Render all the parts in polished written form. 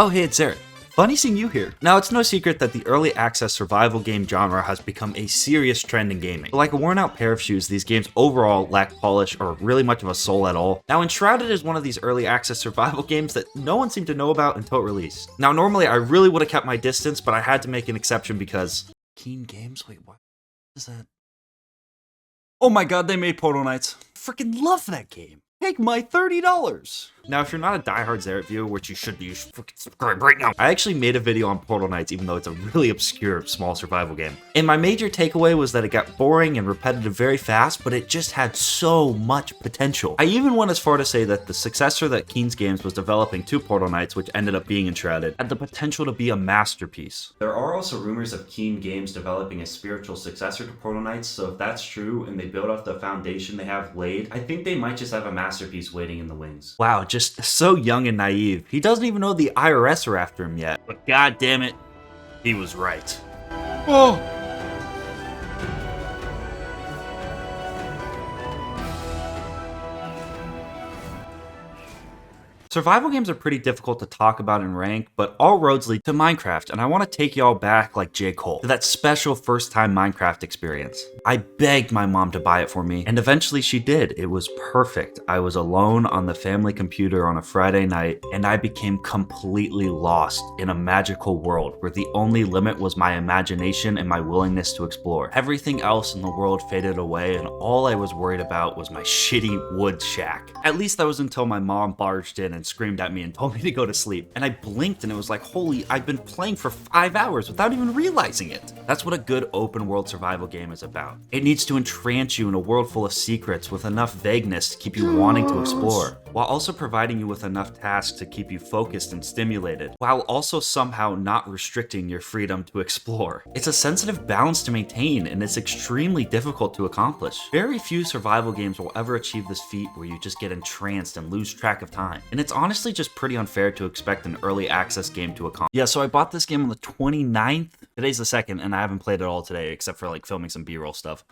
Oh, hey, it's Eric. Funny seeing you here. Now, it's no secret that the early access survival game genre has become a serious trend in gaming. But like a worn out pair of shoes, these games overall lack polish or really much of a soul at all. Now, Enshrouded is one of these early access survival games that no one seemed to know about until it released. Now, normally I really would have kept my distance, but I had to make an exception because... Keen Games? Wait, what is that? Oh my god, they made Portal Knights. Freaking love that game. Take my $30. Now, if you're not a diehard Xerath viewer, which you should be, you should fucking subscribe right now. I actually made a video on Portal Knights, even though it's a really obscure, small survival game. And my major takeaway was that it got boring and repetitive very fast, but it just had so much potential. I even went as far to say that the successor that Keen Games was developing to Portal Knights, which ended up being Enshrouded, had the potential to be a masterpiece. There are also rumors of Keen Games developing a spiritual successor to Portal Knights, so if that's true and they build off the foundation they have laid, I think they might just have a masterpiece waiting in the wings. Wow, just so young and naive. He doesn't even know the IRS are after him yet. But god damn it, he was right. Oh! Survival games are pretty difficult to talk about and rank, but all roads lead to Minecraft, and I want to take y'all back like J. Cole, to that special first-time Minecraft experience. I begged my mom to buy it for me, and eventually she did. It was perfect. I was alone on the family computer on a Friday night, and I became completely lost in a magical world where the only limit was my imagination and my willingness to explore. Everything else in the world faded away, and all I was worried about was my shitty wood shack. At least that was until my mom barged in and screamed at me and told me to go to sleep. And I blinked and it was like, holy, I've been playing for 5 hours without even realizing it. That's what a good open world survival game is about. It needs to entrance you in a world full of secrets with enough vagueness to keep you wanting to explore, while also providing you with enough tasks to keep you focused and stimulated, while also somehow not restricting your freedom to explore. It's a sensitive balance to maintain, and it's extremely difficult to accomplish. Very few survival games will ever achieve this feat where you just get entranced and lose track of time. And it's honestly just pretty unfair to expect an early access game to accomplish. Yeah, so I bought this game on the 29th. Today's the 2nd, and I haven't played it all today, except for like filming some B-roll stuff.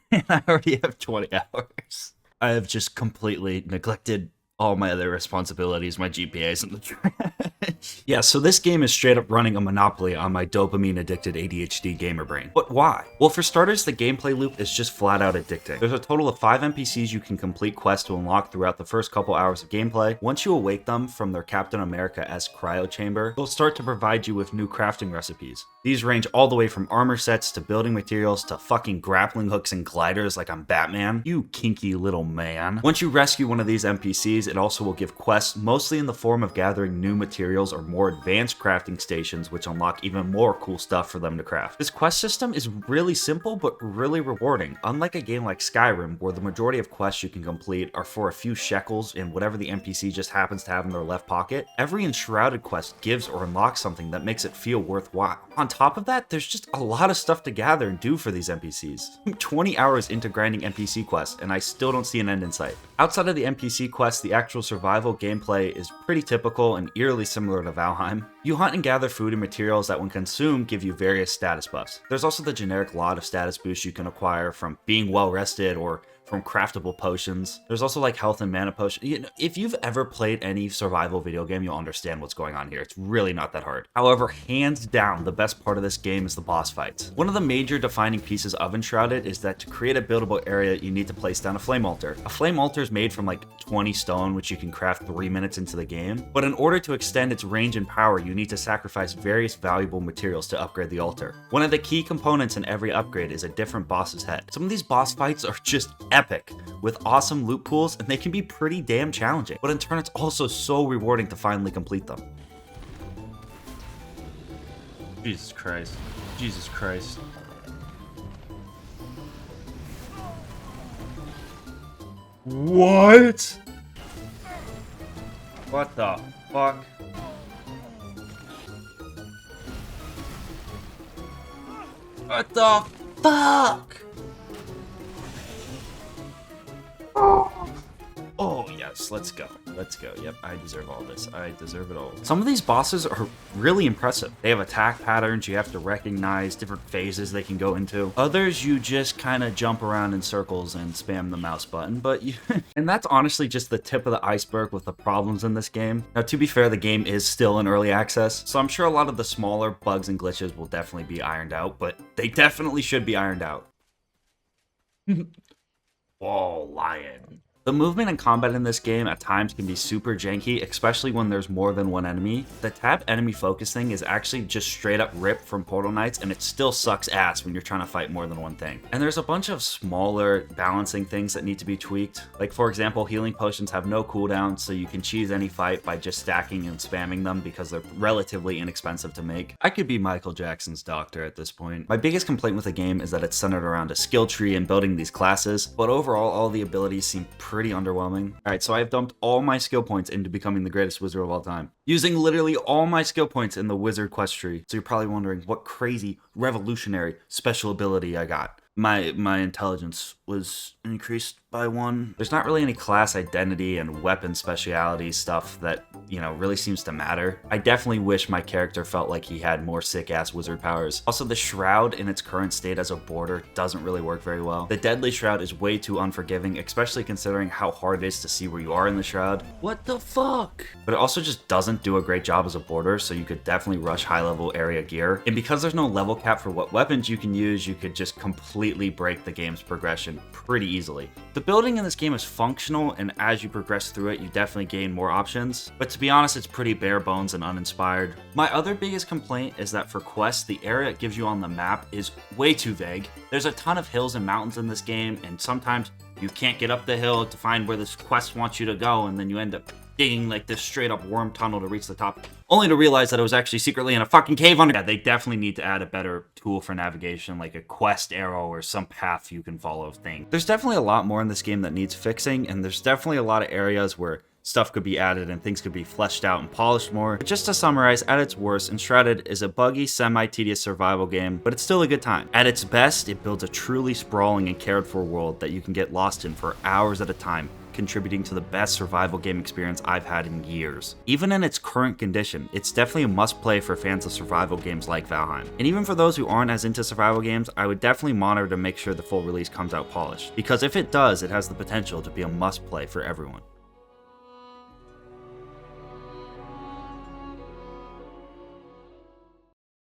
And I already have 20 hours. I have just completely neglected all my other responsibilities, my GPA's in the trash. Yeah, so this game is straight up running a monopoly on my dopamine-addicted ADHD gamer brain. But why? Well, for starters, the gameplay loop is just flat out addicting. There's a total of 5 NPCs you can complete quests to unlock throughout the first couple hours of gameplay. Once you awake them from their Captain America-esque cryo chamber, they'll start to provide you with new crafting recipes. These range all the way from armor sets to building materials to fucking grappling hooks and gliders like I'm Batman. You kinky little man. Once you rescue one of these NPCs, it also will give quests, mostly in the form of gathering new materials or more advanced crafting stations, which unlock even more cool stuff for them to craft. This quest system is really simple, but really rewarding. Unlike a game like Skyrim, where the majority of quests you can complete are for a few shekels and whatever the NPC just happens to have in their left pocket, every Enshrouded quest gives or unlocks something that makes it feel worthwhile. On top of that, there's just a lot of stuff to gather and do for these NPCs. I'm 20 hours into grinding NPC quests, and I still don't see an end in sight. Outside of the NPC quests, the actual survival gameplay is pretty typical and eerily similar to Valheim. You hunt and gather food and materials that when consumed give you various status buffs. There's also the generic lot of status boosts you can acquire from being well rested or from craftable potions. There's also like health and mana potions. You know, if you've ever played any survival video game, you'll understand what's going on here. It's really not that hard. However, hands down, the best part of this game is the boss fights. One of the major defining pieces of Enshrouded is that to create a buildable area, you need to place down a flame altar. A flame altar is made from like 20 stone, which you can craft 3 minutes into the game. But in order to extend its range and power, you need to sacrifice various valuable materials to upgrade the altar. One of the key components in every upgrade is a different boss's head. Some of these boss fights are just epic, with awesome loot pools, and they can be pretty damn challenging, but in turn it's also so rewarding to finally complete them. Jesus Christ. Jesus Christ. What? What the fuck? What the fuck? Oh yes, let's go. Let's go. Yep, I deserve all this. I deserve it all. Some of these bosses are really impressive. They have attack patterns you have to recognize, different phases they can go into. Others, you just kind of jump around in circles and spam the mouse button, but you... And that's honestly just the tip of the iceberg with the problems in this game. Now, to be fair, the game is still in early access, so I'm sure a lot of the smaller bugs and glitches will definitely be ironed out, but they definitely should be ironed out. Whoa, lion. The movement and combat in this game at times can be super janky, especially when there's more than one enemy. The tab enemy focus thing is actually just straight up ripped from Portal Knights, and it still sucks ass when you're trying to fight more than one thing. And there's a bunch of smaller balancing things that need to be tweaked. Like, for example, healing potions have no cooldown, so you can cheese any fight by just stacking and spamming them because they're relatively inexpensive to make. I could be Michael Jackson's doctor at this point. My biggest complaint with the game is that it's centered around a skill tree and building these classes, but overall all the abilities seem pretty underwhelming. Alright, so I've dumped all my skill points into becoming the greatest wizard of all time, using literally all my skill points in the wizard quest tree. So you're probably wondering what crazy, revolutionary, special ability I got. My intelligence was increased by 1. There's not really any class identity and weapon speciality stuff that, you know, really seems to matter. I definitely wish my character felt like he had more sick-ass wizard powers. Also, the Shroud in its current state as a border doesn't really work very well. The Deadly Shroud is way too unforgiving, especially considering how hard it is to see where you are in the Shroud. What the fuck? But it also just doesn't do a great job as a border, so you could definitely rush high-level area gear. And because there's no level cap for what weapons you can use, you could just completely break the game's progression pretty easily. The building in this game is functional, and as you progress through it, you definitely gain more options, but to be honest, it's pretty bare bones and uninspired. My other biggest complaint is that for quests, the area it gives you on the map is way too vague. There's a ton of hills and mountains in this game, and sometimes you can't get up the hill to find where this quest wants you to go, and then you end up digging like this straight up worm tunnel to reach the top, only to realize that it was actually secretly in a fucking cave under. Yeah, they definitely need to add a better tool for navigation, like a quest arrow or some path you can follow thing. There's definitely a lot more in this game that needs fixing, and there's definitely a lot of areas where stuff could be added and things could be fleshed out and polished more. But just to summarize, at its worst, Enshrouded is a buggy, semi-tedious survival game, but it's still a good time. At its best, it builds a truly sprawling and cared for world that you can get lost in for hours at a time, contributing to the best survival game experience I've had in years. Even in its current condition, it's definitely a must-play for fans of survival games like Valheim. And even for those who aren't as into survival games, I would definitely monitor to make sure the full release comes out polished, because if it does, it has the potential to be a must-play for everyone.